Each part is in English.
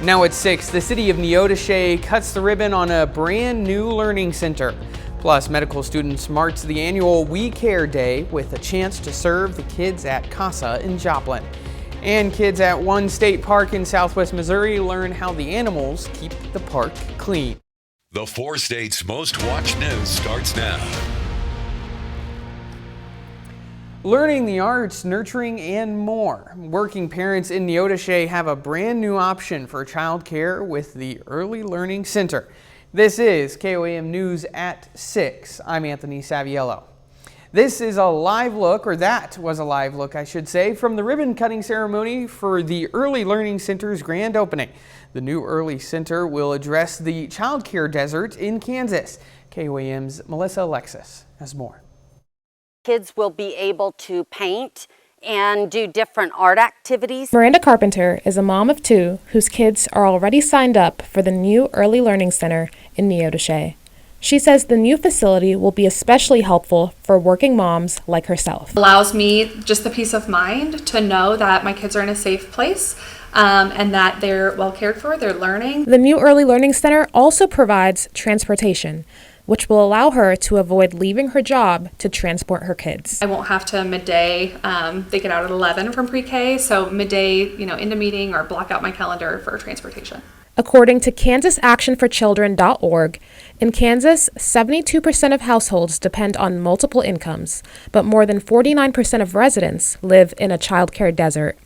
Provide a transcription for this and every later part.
Now at 6, the city of Neodesha cuts the ribbon on a brand new learning center. Plus, medical students march the annual We Care Day with a chance to serve the kids at CASA in Joplin. And kids at one state park in southwest Missouri learn how the animals keep the park clean. The 4 states' most watched news starts now. Learning the arts, nurturing, and more. Working parents in Neodesha have a brand new option for childcare with the Early Learning Center. This is KOAM News at 6. I'm Anthony Saviello. This is a live look, or that was a live look, I should say, from the ribbon cutting ceremony for the Early Learning Center's grand opening. The new Early Center will address the childcare desert in Kansas. KOAM's Melissa Alexis has more. Kids will be able to paint and do different art activities. Miranda Carpenter is a mom of 2 whose kids are already signed up for the new Early Learning Center in Neodesha. She says the new facility will be especially helpful for working moms like herself. Allows me just the peace of mind to know that my kids are in a safe place and that they're well cared for, they're learning. The new Early Learning Center also provides transportation, which will allow her to avoid leaving her job to transport her kids. I won't have to midday, they get out at 11 from pre-K, so midday, into meeting or block out my calendar for transportation. According to KansasActionForChildren.org, in Kansas, 72% of households depend on multiple incomes, but more than 49% of residents live in a childcare desert.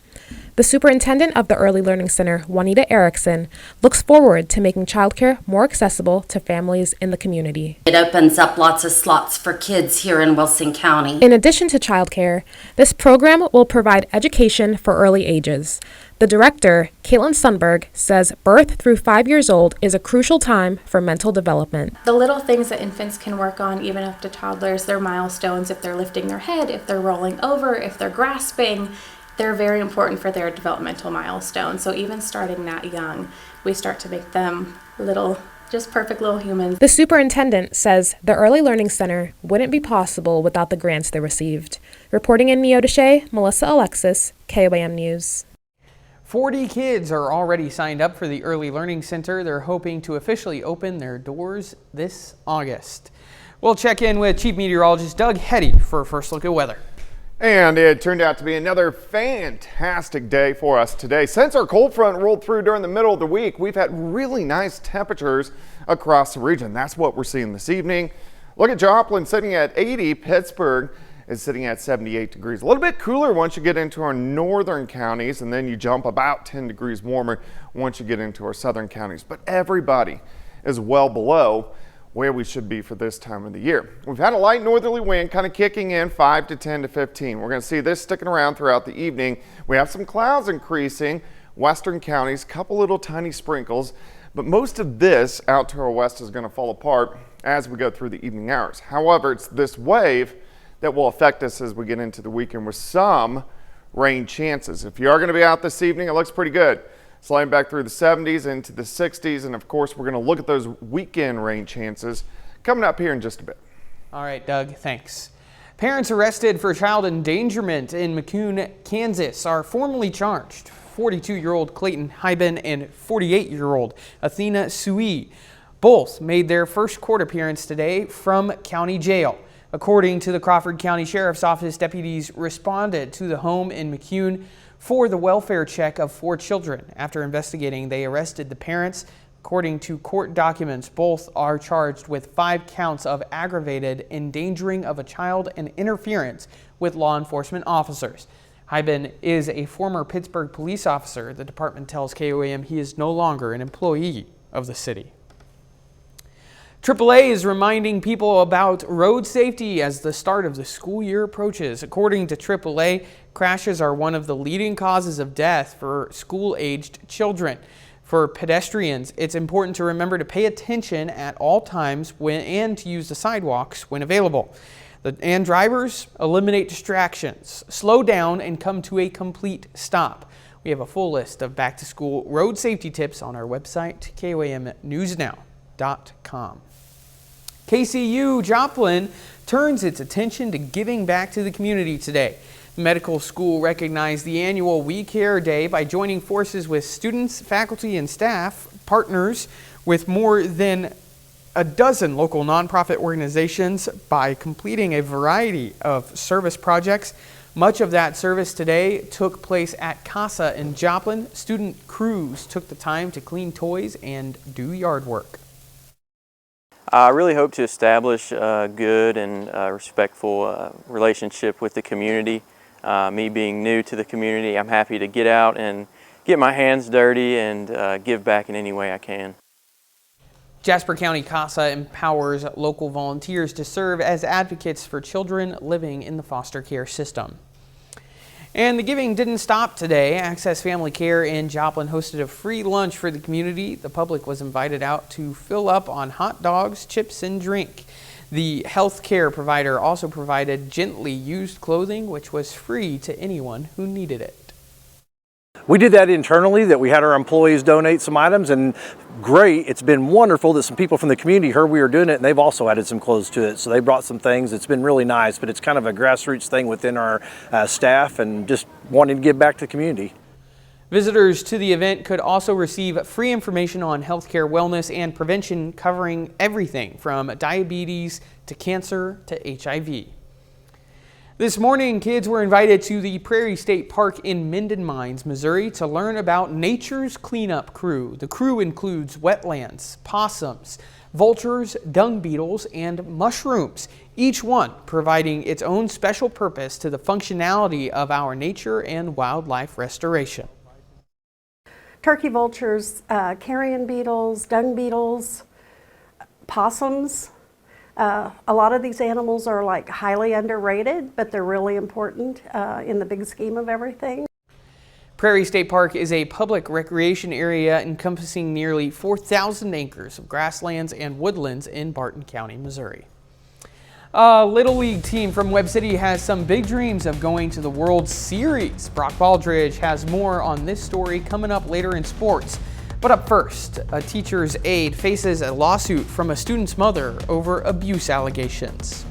The superintendent of the Early Learning Center, Juanita Erickson, looks forward to making childcare more accessible to families in the community. It opens up lots of slots for kids here in Wilson County. In addition to childcare, this program will provide education for early ages. The director, Caitlin Sundberg, says birth through 5 years old is a crucial time for mental development. The little things that infants can work on, even up to toddlers, their milestones, if they're lifting their head, if they're rolling over, if they're grasping, they're very important for their developmental milestones. So even starting that young, we start to make them just perfect little humans. The superintendent says the Early Learning Center wouldn't be possible without the grants they received. Reporting in Neodesha, Melissa Alexis, KOAM News. 40 kids are already signed up for the Early Learning Center. They're hoping to officially open their doors this August. We'll check in with Chief Meteorologist Doug Hetty for a first look at weather. And it turned out to be another fantastic day for us today. Since our cold front rolled through during the middle of the week, we've had really nice temperatures across the region. That's what we're seeing this evening. Look at Joplin sitting at 80. Pittsburgh is sitting at 78 degrees. A little bit cooler once you get into our northern counties, and then you jump about 10 degrees warmer once you get into our southern counties. But everybody is well below where we should be for this time of the year. We've had a light northerly wind kind of kicking in 5 to 10 to 15. We're going to see this sticking around throughout the evening. We have some clouds increasing, western counties, couple little tiny sprinkles, but most of this out to our west is going to fall apart as we go through the evening hours. However, it's this wave that will affect us as we get into the weekend with some rain chances. If you are going to be out this evening, it looks pretty good. Sliding back through the 70s into the 60s, and of course we're going to look at those weekend rain chances coming up here in just a bit. All right, Doug, thanks. Parents arrested for child endangerment in McCune, Kansas are formally charged. 42-year-old Clayton Hyben and 48-year-old Athena Sui both made their first court appearance today from county jail. According to the Crawford County Sheriff's Office, deputies responded to the home in McCune for the welfare check of 4 children. After investigating, they arrested the parents. According to court documents, both are charged with 5 counts of aggravated endangering of a child and interference with law enforcement officers. Hyben is a former Pittsburgh police officer. The department tells KOAM he is no longer an employee of the city. AAA is reminding people about road safety as the start of the school year approaches. According to AAA, crashes are one of the leading causes of death for school-aged children. For pedestrians, it's important to remember to pay attention at all times and to use the sidewalks when available. And drivers, eliminate distractions, slow down, and come to a complete stop. We have a full list of back-to-school road safety tips on our website, KOAMnewsnow.com. KCU Joplin turns its attention to giving back to the community today. Medical school recognized the annual We Care Day by joining forces with students, faculty, and staff, partners with more than a dozen local nonprofit organizations by completing a variety of service projects. Much of that service today took place at Casa in Joplin. Student crews took the time to clean toys and do yard work. I really hope to establish a good and respectful relationship with the community. Me being new to the community, I'm happy to get out and get my hands dirty and give back in any way I can. Jasper County CASA empowers local volunteers to serve as advocates for children living in the foster care system. And the giving didn't stop today. Access Family Care in Joplin hosted a free lunch for the community. The public was invited out to fill up on hot dogs, chips, and drink. The health care provider also provided gently used clothing, which was free to anyone who needed it. We did that internally, that we had our employees donate some items, and great. It's been wonderful that some people from the community heard we were doing it, and they've also added some clothes to it. So they brought some things. It's been really nice, but it's kind of a grassroots thing within our staff and just wanting to give back to the community. Visitors to the event could also receive free information on healthcare wellness and prevention, covering everything from diabetes to cancer to HIV. This morning, kids were invited to the Prairie State Park in Minden Mines, Missouri, to learn about nature's cleanup crew. The crew includes wetlands, possums, vultures, dung beetles, and mushrooms, each one providing its own special purpose to the functionality of our nature and wildlife restoration. Turkey vultures, carrion beetles, dung beetles, possums. A lot of these animals are like highly underrated, but they're really important in the big scheme of everything. Prairie State Park is a public recreation area encompassing nearly 4,000 acres of grasslands and woodlands in Barton County, Missouri. A Little League team from Webb City has some big dreams of going to the World Series. Brock Baldridge has more on this story coming up later in sports. But up first, a teacher's aide faces a lawsuit from a student's mother over abuse allegations.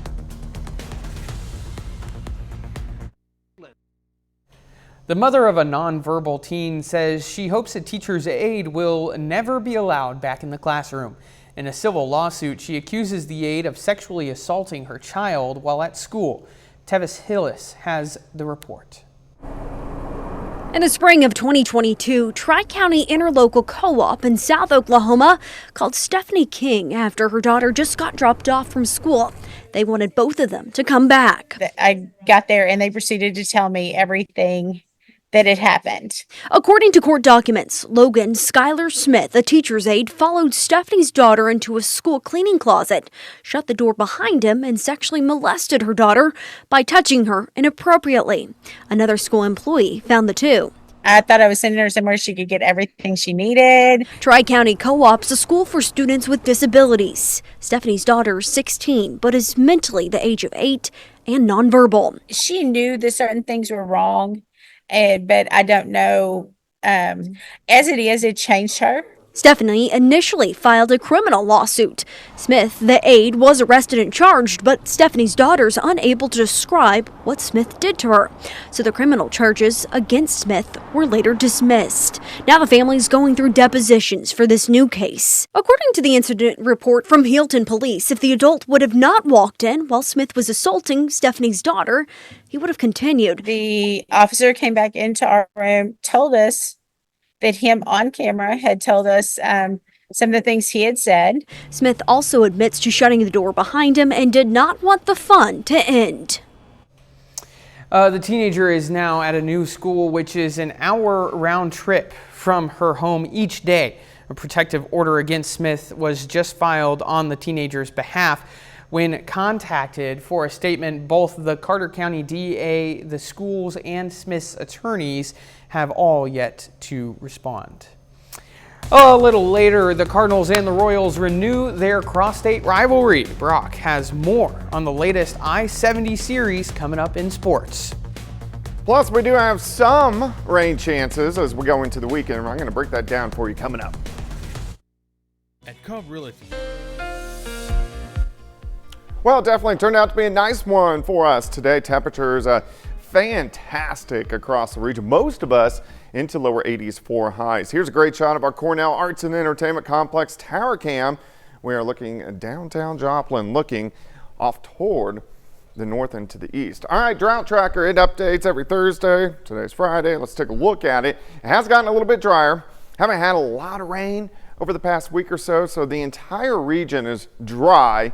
The mother of a nonverbal teen says she hopes a teacher's aide will never be allowed back in the classroom. In a civil lawsuit, she accuses the aide of sexually assaulting her child while at school. Tevis Hillis has the report. In the spring of 2022, Tri-County Interlocal Co-op in South Oklahoma called Stephanie King after her daughter just got dropped off from school. They wanted both of them to come back. I got there and they proceeded to tell me everything that had happened. According to court documents, Logan Skylar Smith, a teacher's aide, followed Stephanie's daughter into a school cleaning closet, shut the door behind him, and sexually molested her daughter by touching her inappropriately. Another school employee found the two. I thought I was sending her somewhere she could get everything she needed. Tri-County Co-op's a school for students with disabilities. Stephanie's daughter is 16, but is mentally the age of 8 and nonverbal. She knew that certain things were wrong, but I don't know. As it is, it changed her. Stephanie initially filed a criminal lawsuit. Smith, the aide, was arrested and charged, but Stephanie's daughter's unable to describe what Smith did to her. So the criminal charges against Smith were later dismissed. Now the family's going through depositions for this new case. According to the incident report from Healdton Police, if the adult would have not walked in while Smith was assaulting Stephanie's daughter, he would have continued. The officer came back into our room, told us that him on camera had told us some of the things he had said. Smith also admits to shutting the door behind him and did not want the fun to end. The teenager is now at a new school, which is an hour round trip from her home each day. A protective order against Smith was just filed on the teenager's behalf. When contacted for a statement, both the Carter County DA, the schools, and Smith's attorneys have all yet to respond. A little later, the Cardinals and the Royals renew their cross-state rivalry. Brock has more on the latest I-70 series coming up in sports. Plus, we do have some rain chances as we go into the weekend. I'm going to break that down for you coming up. At Cove Realty. Well, it definitely turned out to be a nice one for us today. Temperatures fantastic across the region. Most of us into lower 80s for highs. Here's a great shot of our Cornell Arts and Entertainment Complex tower cam. We are looking at downtown Joplin, looking off toward the north and to the east. All right, drought tracker, it updates every Thursday. Today's Friday. Let's take a look at it. It has gotten a little bit drier. Haven't had a lot of rain over the past week or so, so the entire region is dry.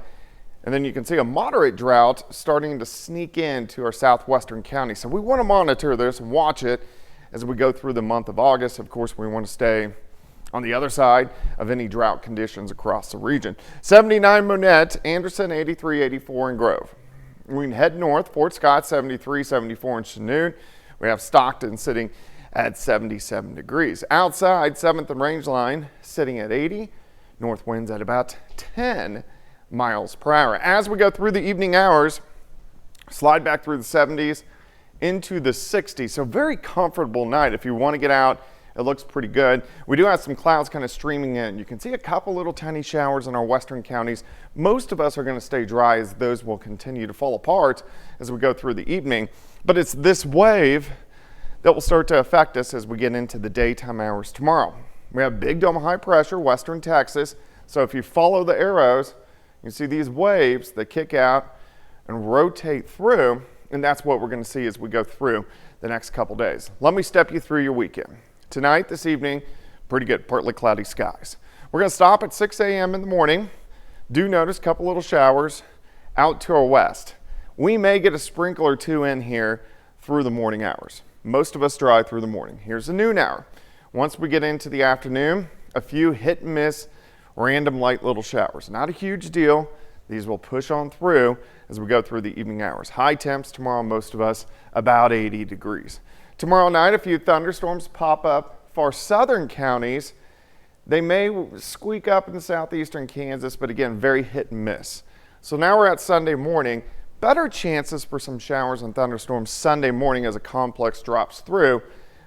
And then you can see a moderate drought starting to sneak into our southwestern county. So we want to monitor this and watch it as we go through the month of August. Of course, we want to stay on the other side of any drought conditions across the region. 79 Monette, Anderson 83, 84 in Grove. We can head north, Fort Scott 73, 74 in Chanute. We have Stockton sitting at 77 degrees. Outside, 7th and Rangeline sitting at 80. North winds at about 10 miles per hour. As we go through the evening hours, slide back through the 70s into the 60s. So very comfortable night if you want to get out. It looks pretty good. We do have some clouds kind of streaming in. You can see a couple little tiny showers in our western counties. Most of us are going to stay dry, as those will continue to fall apart as we go through the evening. But it's this wave that will start to affect us as we get into the daytime hours tomorrow. We have big dome of high pressure, western Texas. So if you follow the arrows, you see these waves that kick out and rotate through, and that's what we're going to see as we go through the next couple days. Let me step you through your weekend. Tonight, this evening, pretty good, partly cloudy skies. We're going to stop at 6 a.m. in the morning. Do notice a couple little showers out to our west. We may get a sprinkle or two in here through the morning hours. Most of us dry through the morning. Here's the noon hour. Once we get into the afternoon, a few hit and miss, random light little showers. Not a huge deal. These will push on through as we go through the evening hours. High temps tomorrow, most of us, about 80 degrees. Tomorrow night, a few thunderstorms pop up for southern counties. They may squeak up in southeastern Kansas, but again, very hit and miss. So now we're at Sunday morning. Better chances for some showers and thunderstorms Sunday morning as a complex drops through,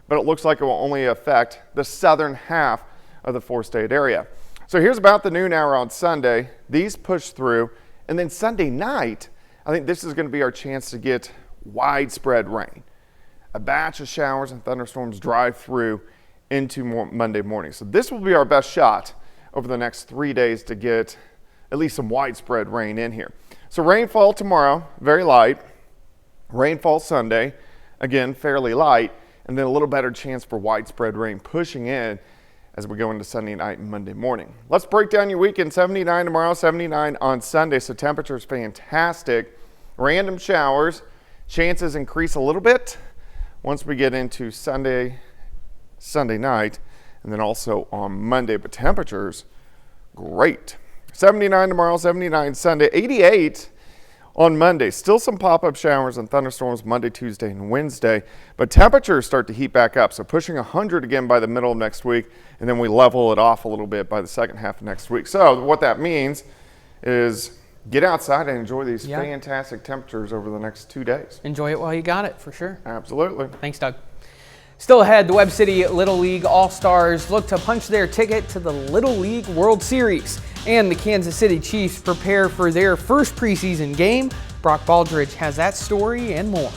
but it looks like it will only affect the southern half of the four-state area. So here's about the noon hour on Sunday. These push through, and then Sunday night, I think this is going to be our chance to get widespread rain. A batch of showers and thunderstorms drive through into Monday morning. So this will be our best shot over the next 3 days to get at least some widespread rain in here. So rainfall tomorrow, very light. Rainfall Sunday, again, fairly light. And then a little better chance for widespread rain pushing in as we go into Sunday night and Monday morning. Let's break down your weekend. 79 tomorrow, 79 on Sunday. So temperature's fantastic. Random showers. Chances increase a little bit once we get into Sunday night, and then also on Monday, but temperatures, great. 79 tomorrow, 79 Sunday, 88 on Monday. Still some pop-up showers and thunderstorms Monday, Tuesday, and Wednesday, but temperatures start to heat back up, so pushing 100 again by the middle of next week, and then we level it off a little bit by the second half of next week. So what that means is get outside and enjoy these fantastic temperatures over the next 2 days. Enjoy it while you got it, for sure. Absolutely. Thanks, Doug. Still ahead, the Webb City Little League All-Stars look to punch their ticket to the Little League World Series. And the Kansas City Chiefs prepare for their first preseason game. Brock Baldridge has that story and more.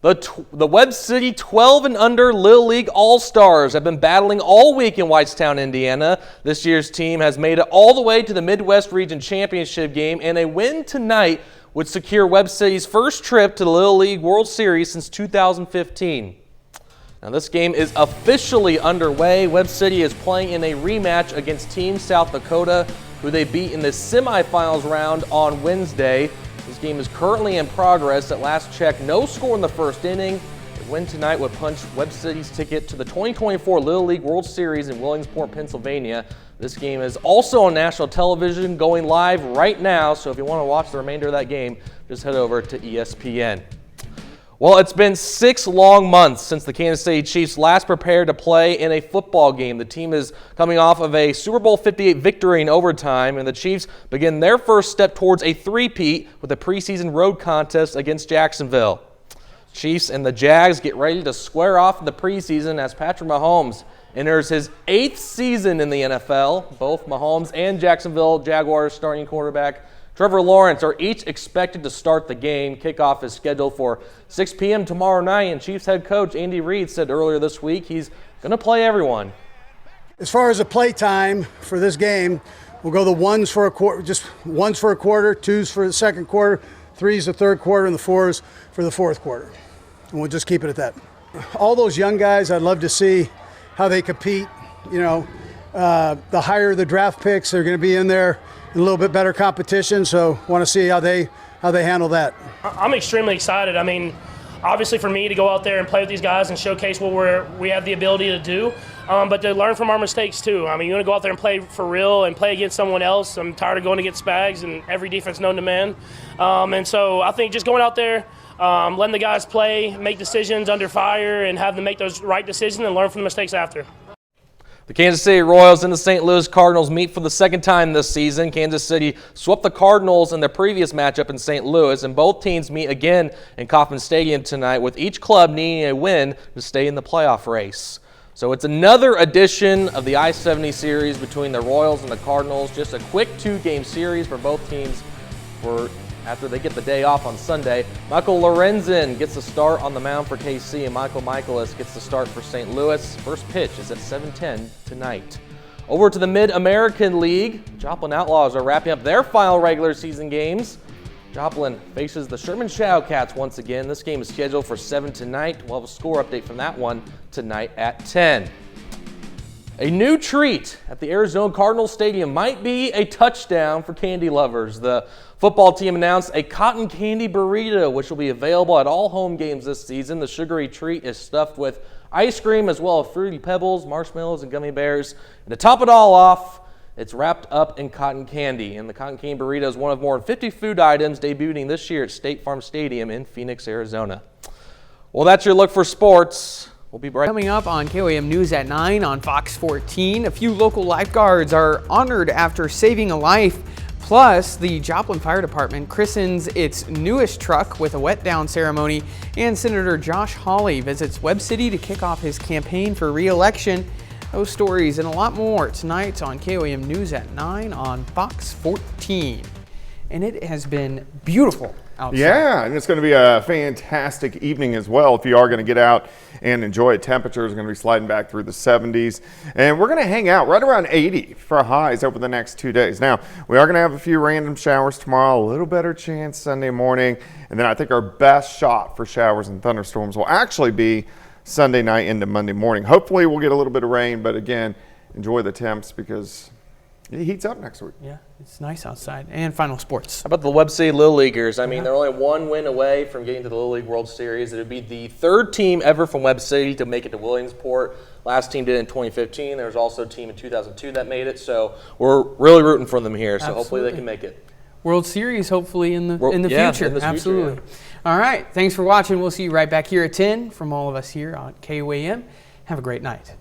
The Webb City 12 and under Little League All-Stars have been battling all week in Whitestown, Indiana. This year's team has made it all the way to the Midwest Region Championship game, and a win tonight would secure Webb City's first trip to the Little League World Series since 2015. Now this game is officially underway. Webb City is playing in a rematch against Team South Dakota, who they beat in the semifinals round on Wednesday. This game is currently in progress. At last check, no score in the first inning. A win tonight would punch Webb City's ticket to the 2024 Little League World Series in Williamsport, Pennsylvania. This game is also on national television, going live right now, so if you want to watch the remainder of that game, just head over to ESPN. Well, it's been 6 long months since the Kansas City Chiefs last prepared to play in a football game. The team is coming off of a Super Bowl 58 victory in overtime, and the Chiefs begin their first step towards a three-peat with a preseason road contest against Jacksonville. Chiefs and the Jags get ready to square off in the preseason as Patrick Mahomes enters his 8th season in the NFL. Both Mahomes and Jacksonville Jaguars starting quarterback Trevor Lawrence are each expected to start the game. Kickoff is scheduled for 6 p.m. tomorrow night, and Chiefs head coach Andy Reid said earlier this week he's going to play everyone. As far as the play time for this game, we'll go the ones for a quarter, just ones for a quarter, twos for the second quarter, threes the third quarter, and the fours for the fourth quarter. And we'll just keep it at that. All those young guys, I'd love to see how they compete. You know, the higher the draft picks, they're going to be in there in a little bit better competition. So want to see how they handle that. I'm extremely excited. I mean, obviously for me to go out there and play with these guys and showcase what we have the ability to do, but to learn from our mistakes too. I mean, you want to go out there and play for real and play against someone else. I'm tired of going against Spags and every defense known to man. And so I think just going out there, letting the guys play, make decisions under fire, and have them make those right decisions and learn from the mistakes after. The Kansas City Royals and the St. Louis Cardinals meet for the second time this season. Kansas City swept the Cardinals in their previous matchup in St. Louis, and both teams meet again in Kauffman Stadium tonight, with each club needing a win to stay in the playoff race. So it's another edition of the I-70 series between the Royals and the Cardinals. Just a quick 2-game series for both teams after they get the day off on Sunday. Michael Lorenzen gets the start on the mound for KC, and Michael Michaelis gets the start for St. Louis. First pitch is at 7:10 tonight. Over to the Mid-American League, Joplin Outlaws are wrapping up their final regular season games. Joplin faces the Sherman Shadowcats once again. This game is scheduled for 7 tonight. We'll have a score update from that one tonight at 10. A new treat at the Arizona Cardinals Stadium might be a touchdown for candy lovers. The football team announced a cotton candy burrito, which will be available at all home games this season. The sugary treat is stuffed with ice cream as well as Fruity Pebbles, marshmallows, and gummy bears. And to top it all off, it's wrapped up in cotton candy. And the cotton candy burrito is one of more than 50 food items debuting this year at State Farm Stadium in Phoenix, Arizona. Well, that's your look for sports. We'll be right coming up on KOAM News at 9 on Fox 14. A few local lifeguards are honored after saving a life. Plus, the Joplin Fire Department christens its newest truck with a wet down ceremony. And Senator Josh Hawley visits Webb City to kick off his campaign for re-election. Those stories and a lot more tonight on KOAM News at 9 on Fox 14. And it has been beautiful outside. Yeah, and it's going to be a fantastic evening as well if you are going to get out and enjoy it. Temperatures are going to be sliding back through the 70s. And we're going to hang out right around 80 for highs over the next 2 days. Now, we are going to have a few random showers tomorrow, a little better chance Sunday morning. And then I think our best shot for showers and thunderstorms will actually be Sunday night into Monday morning. Hopefully we'll get a little bit of rain, but again, enjoy the temps because it heats up next week. Yeah, it's nice outside. And final sports. How about the Webb City Little Leaguers? I mean, they're only one win away from getting to the Little League World Series. It would be the third team ever from Webb City to make it to Williamsport. Last team did it in 2015. There was also a team in 2002 that made it. So we're really rooting for them here. So hopefully they can make it. World Series, hopefully in the future. In the future, absolutely. Yeah. All right. Thanks for watching. We'll see you right back here at 10 from all of us here on KOAM. Have a great night.